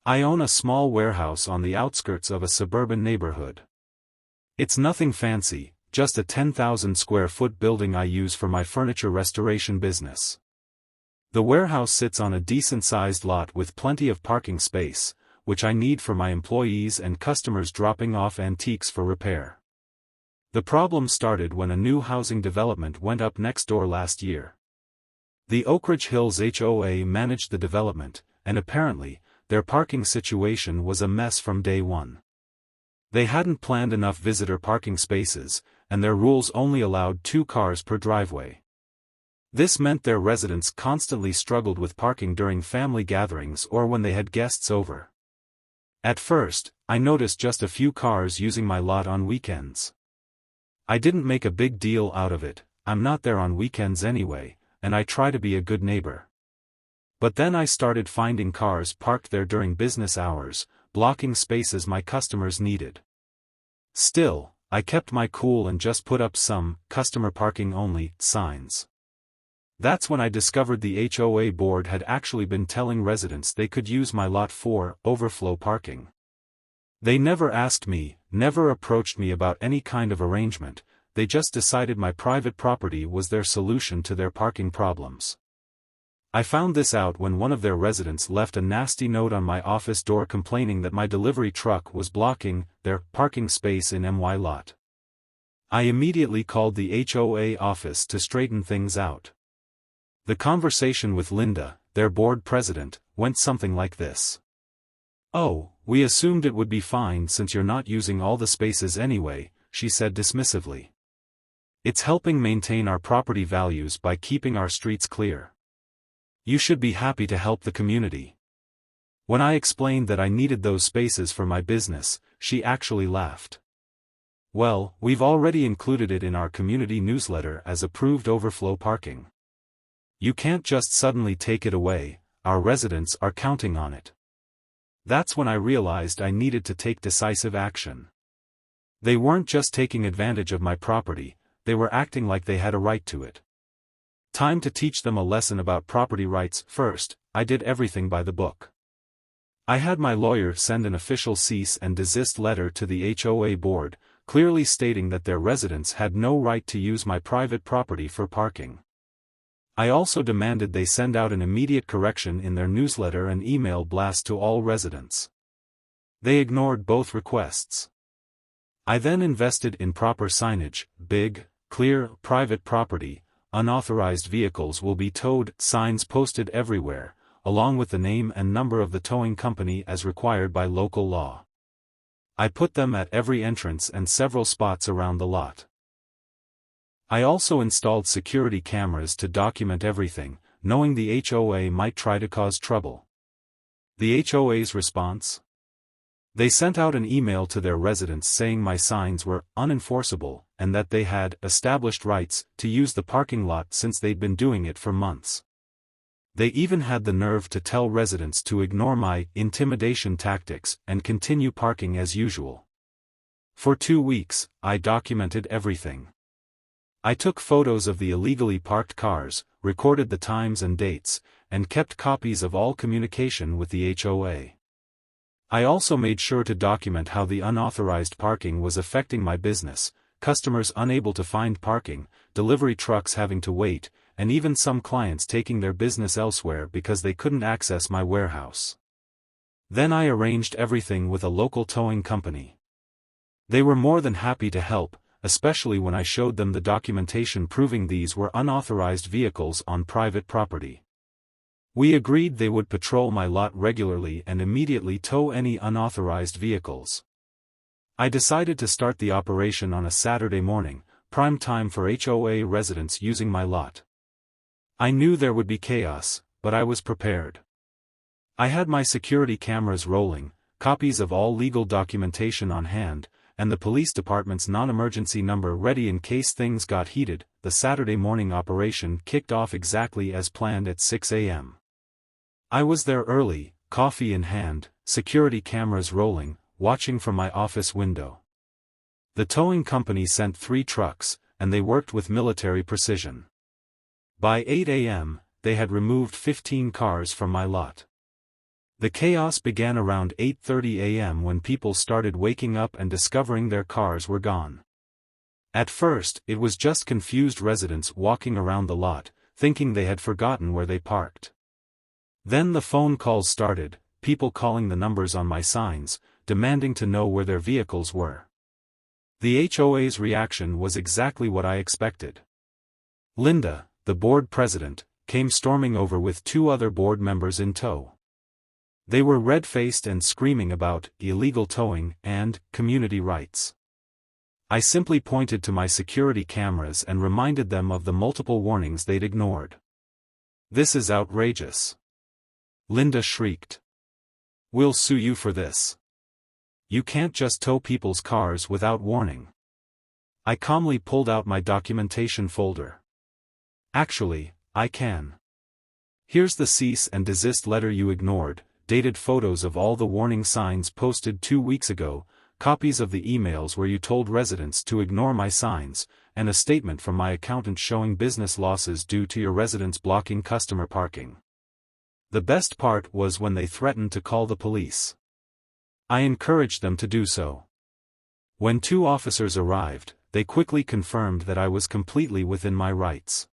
I own a small warehouse on the outskirts of a suburban neighborhood. It's nothing fancy, just a 10,000 square foot building I use for my furniture restoration business. The warehouse sits on a decent-sized lot with plenty of parking space, which I need for my employees and customers dropping off antiques for repair. The problem started when a new housing development went up next door last year. The Oakridge Hills HOA managed the development, and apparently, their parking situation was a mess from day one. They hadn't planned enough visitor parking spaces, and their rules only allowed 2 cars per driveway. This meant their residents constantly struggled with parking during family gatherings or when they had guests over. At first, I noticed just a few cars using my lot on weekends. I didn't make a big deal out of it, I'm not there on weekends anyway, and I try to be a good neighbor. But then I started finding cars parked there during business hours, blocking spaces my customers needed. Still, I kept my cool and just put up some "customer parking only" signs. That's when I discovered the HOA board had actually been telling residents they could use my lot for overflow parking. They never asked me, never approached me about any kind of arrangement, they just decided my private property was their solution to their parking problems. I found this out when one of their residents left a nasty note on my office door complaining that my delivery truck was blocking their parking space in my lot. I immediately called the HOA office to straighten things out. The conversation with Linda, their board president, went something like this. "Oh, we assumed it would be fine since you're not using all the spaces anyway," she said dismissively. "It's helping maintain our property values by keeping our streets clear. You should be happy to help the community." When I explained that I needed those spaces for my business, she actually laughed. "Well, we've already included it in our community newsletter as approved overflow parking. You can't just suddenly take it away, our residents are counting on it." That's when I realized I needed to take decisive action. They weren't just taking advantage of my property, they were acting like they had a right to it. Time to teach them a lesson about property rights. First, I did everything by the book. I had my lawyer send an official cease and desist letter to the HOA board, clearly stating that their residents had no right to use my private property for parking. I also demanded they send out an immediate correction in their newsletter and email blast to all residents. They ignored both requests. I then invested in proper signage, big, clear, private property, unauthorized vehicles will be towed, signs posted everywhere, along with the name and number of the towing company as required by local law. I put them at every entrance and several spots around the lot. I also installed security cameras to document everything, knowing the HOA might try to cause trouble. The HOA's response? They sent out an email to their residents saying my signs were unenforceable, and that they had established rights to use the parking lot since they'd been doing it for months. They even had the nerve to tell residents to ignore my intimidation tactics and continue parking as usual. For 2 weeks, I documented everything. I took photos of the illegally parked cars, recorded the times and dates, and kept copies of all communication with the HOA. I also made sure to document how the unauthorized parking was affecting my business, customers unable to find parking, delivery trucks having to wait, and even some clients taking their business elsewhere because they couldn't access my warehouse. Then I arranged everything with a local towing company. They were more than happy to help, especially when I showed them the documentation proving these were unauthorized vehicles on private property. We agreed they would patrol my lot regularly and immediately tow any unauthorized vehicles. I decided to start the operation on a Saturday morning, prime time for HOA residents using my lot. I knew there would be chaos, but I was prepared. I had my security cameras rolling, copies of all legal documentation on hand, and the police department's non-emergency number ready in case things got heated. The Saturday morning operation kicked off exactly as planned at 6 a.m. I was there early, coffee in hand, security cameras rolling, watching from my office window. The towing company sent 3 trucks, and they worked with military precision. By 8 a.m., they had removed 15 cars from my lot. The chaos began around 8:30 a.m. when people started waking up and discovering their cars were gone. At first, it was just confused residents walking around the lot, thinking they had forgotten where they parked. Then the phone calls started, people calling the numbers on my signs, demanding to know where their vehicles were. The HOA's reaction was exactly what I expected. Linda, the board president, came storming over with 2 other board members in tow. They were red-faced and screaming about illegal towing and community rights. I simply pointed to my security cameras and reminded them of the multiple warnings they'd ignored. "This is outrageous," Linda shrieked. "We'll sue you for this. You can't just tow people's cars without warning." I calmly pulled out my documentation folder. "Actually, I can. Here's the cease and desist letter you ignored, dated photos of all the warning signs posted 2 weeks ago, copies of the emails where you told residents to ignore my signs, and a statement from my accountant showing business losses due to your residents blocking customer parking." The best part was when they threatened to call the police. I encouraged them to do so. When 2 officers arrived, they quickly confirmed that I was completely within my rights.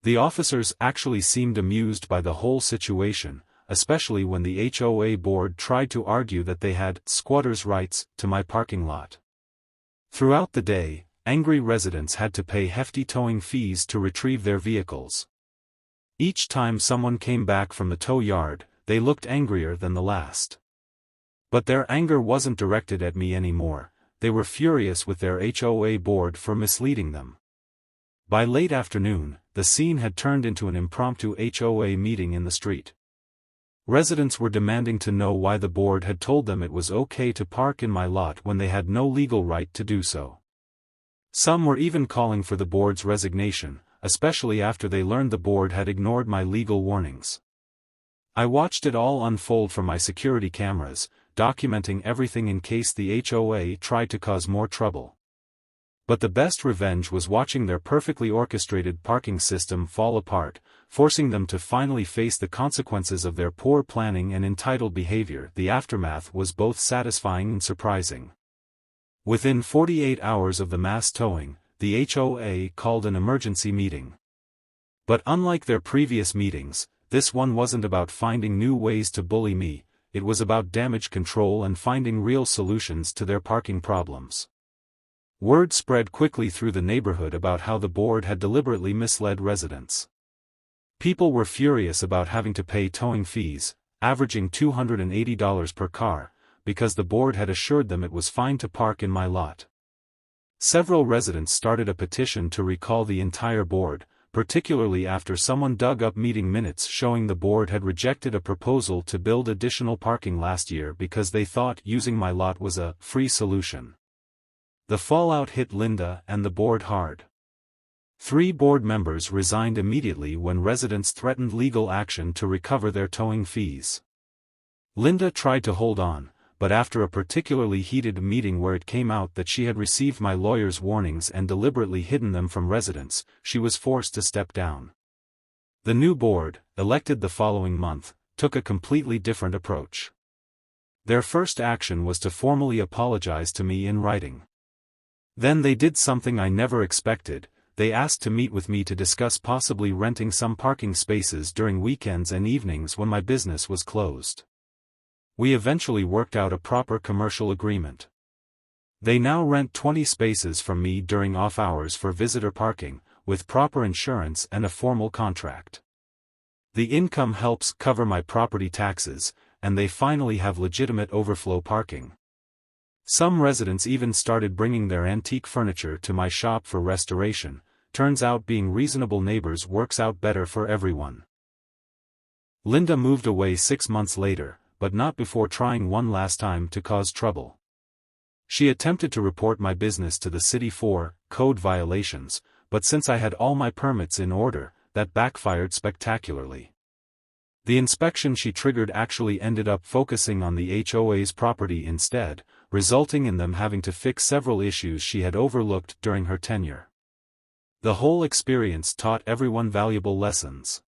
The officers actually seemed amused by the whole situation, especially when the HOA board tried to argue that they had squatters' rights to my parking lot. Throughout the day, angry residents had to pay hefty towing fees to retrieve their vehicles. Each time someone came back from the tow yard, they looked angrier than the last. But their anger wasn't directed at me anymore, they were furious with their HOA board for misleading them. By late afternoon, the scene had turned into an impromptu HOA meeting in the street. Residents were demanding to know why the board had told them it was okay to park in my lot when they had no legal right to do so. Some were even calling for the board's resignation, especially after they learned the board had ignored my legal warnings. I watched it all unfold from my security cameras, documenting everything in case the HOA tried to cause more trouble. But the best revenge was watching their perfectly orchestrated parking system fall apart, forcing them to finally face the consequences of their poor planning and entitled behavior. The aftermath was both satisfying and surprising. Within 48 hours of the mass towing, the HOA called an emergency meeting. But unlike their previous meetings, this one wasn't about finding new ways to bully me, it was about damage control and finding real solutions to their parking problems. Word spread quickly through the neighborhood about how the board had deliberately misled residents. People were furious about having to pay towing fees, averaging $280 per car, because the board had assured them it was fine to park in my lot. Several residents started a petition to recall the entire board, particularly after someone dug up meeting minutes showing the board had rejected a proposal to build additional parking last year because they thought using my lot was a free solution. The fallout hit Linda and the board hard. 3 board members resigned immediately when residents threatened legal action to recover their towing fees. Linda tried to hold on, but after a particularly heated meeting where it came out that she had received my lawyer's warnings and deliberately hidden them from residents, she was forced to step down. The new board, elected the following month, took a completely different approach. Their first action was to formally apologize to me in writing. Then they did something I never expected. They asked to meet with me to discuss possibly renting some parking spaces during weekends and evenings when my business was closed. We eventually worked out a proper commercial agreement. They now rent 20 spaces from me during off hours for visitor parking, with proper insurance and a formal contract. The income helps cover my property taxes, and they finally have legitimate overflow parking. Some residents even started bringing their antique furniture to my shop for restoration. Turns out being reasonable neighbors works out better for everyone. Linda moved away 6 months later, but not before trying one last time to cause trouble. She attempted to report my business to the city for code violations, but since I had all my permits in order, that backfired spectacularly. The inspection she triggered actually ended up focusing on the HOA's property instead, resulting in them having to fix several issues she had overlooked during her tenure. The whole experience taught everyone valuable lessons.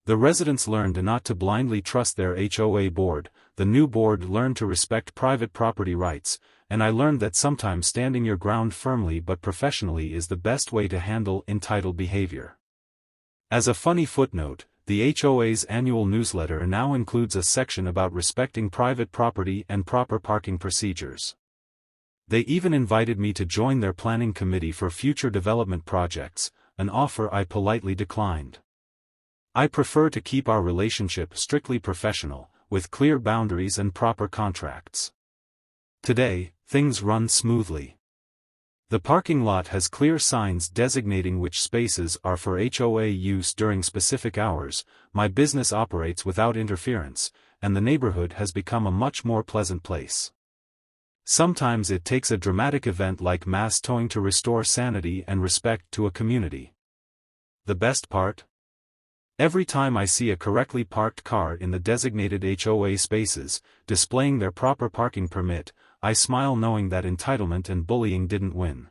The residents learned not to blindly trust their HOA board, the new board learned to respect private property rights, and I learned that sometimes standing your ground firmly but professionally is the best way to handle entitled behavior. As a funny footnote, the HOA's annual newsletter now includes a section about respecting private property and proper parking procedures. They even invited me to join their planning committee for future development projects, an offer I politely declined. I prefer to keep our relationship strictly professional, with clear boundaries and proper contracts. Today, things run smoothly. The parking lot has clear signs designating which spaces are for HOA use during specific hours, my business operates without interference, and the neighborhood has become a much more pleasant place. Sometimes it takes a dramatic event like mass towing to restore sanity and respect to a community. The best part? Every time I see a correctly parked car in the designated HOA spaces, displaying their proper parking permit, I smile knowing that entitlement and bullying didn't win.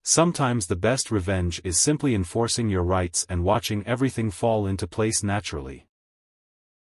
Sometimes the best revenge is simply enforcing your rights and watching everything fall into place naturally.